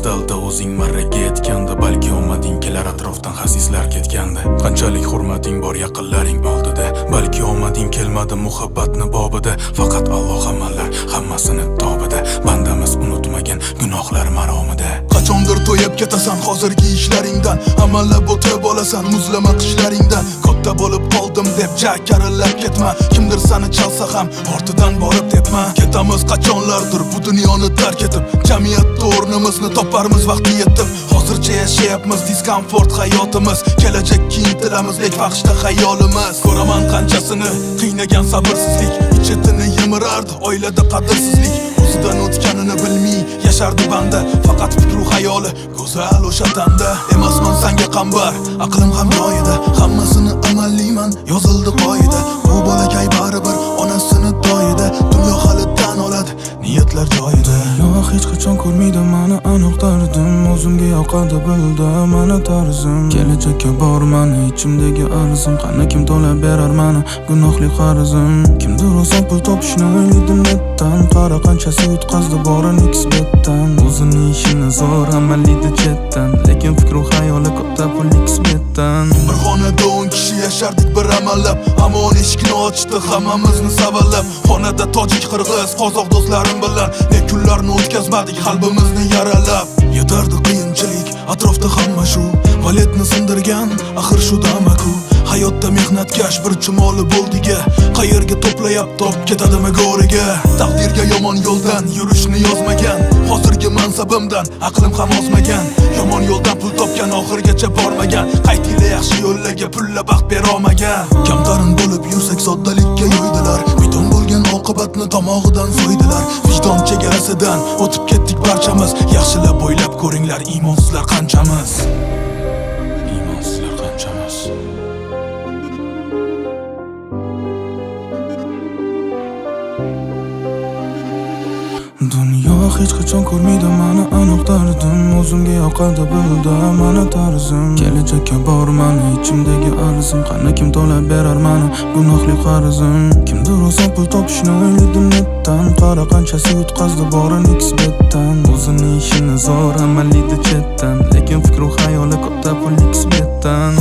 dalda o'zing marraga yetganda, balki omading kelar atrofdan xasislar ketganda. Qanchalik hurmating bor yaqinlaring oldida, balki omading kelmadi muhabbatni bobida. Faqat Alloh amallar hammasini tobida, bandamiz unutmagan gunohlar maromida. Qachondir to'yib ketasan hozirgi ishlaringdan, amallab o'tib olasan muzlama qishlaringdan. Katta bo'lib qoldim deb jakarillab ketma, kimdir seni chalsa ham ortidan borib tepma. Ketamiz qachonlardir bu dunyoni tark etib, jamiyatda o'rnimizni toparmiz vaqti yetib. Hozircha yashayapmiz diskomfort hayotimiz, kelajakka intilamiz lek vaqtda xayolimiz. Ko'raman qanchasini qiynagan sabrsizlik, ichetini yimirardi oilada qadrsizlik. O'zidan o'tganini bilmay yashardi banda, faqat fikru xayoli go'zal o'sha tanda. Emasman senga qambar, aqlim ham joyida, hammasini amallayman yozildi qoida. Bu bolakay baribir onasini doyida, dunyo hali tan oladi niyatlar joyida. Yo'q, hech qachon ko'rmaydi meni aniq dardim, o'zimga yoqadi bildi meni tarzim. Kelajakka bor meni ichimdagi arzim, qani kim to'lab berar meni gunohli qarzim. Kimdir o'zi pul topishni o'ylaydi netdan, qara qanchasi yutqazdi borini xbetdan. O'zining ishini zo'r amallaydi chetdan, lekin fikru xayoli katta pul xbetdan. Bir xonada 10 kishi yashardik bir amallab, hamon eshikni ochdi hammamizni savallab. Xonada tojik, qirg'iz, qozoq do'stlarim bilan ne kunlarni o'tkazmadik qalbimizni yaralab. Yetardi qiyinchilik, atrofda hamma shu, valetni sindirgan axir shu damaku. Hayotda mehnatkash bir chumoli bo'ldiga, qayerga to'playapti olib ketadimi go'riga. Taqdirga yomon yo'ldan yurishni yozmagan, hozirgi mansabimdan aqlim ham ozmagan. Yomon yo'ldan pul topgan oxirgacha bormagan, qaytila yaxshi yo'llarga pulla baxt berolmagan. Kamtarin bo'lib yursak soddalikka yo'ydilar, bidon bo'lgan oqibatni tomog'idan so'ydilar. Vijdon chegarasidan o'tib ketdik barchamiz, yaxshilab o'ylab ko'ringlar iymonsizlar qanchamiz. Iymonsizlar qanchamiz. Dunyo hech qachon ko'rmaydi meni aniq dardim, o'zimga yoqadi bildi meni tarzim. Kelajakka bor meni ichimdagi arzim, qani kim to'lab berar meni gunohli qarzim. Kimdir o'zi pul topishni o'ylaydi netdan, qara qanchasi yutqazdi borini xbetdan. O'zining ishini zo'r amallaydi chetdan, lekin fikru xayoli katta pul xbetdan.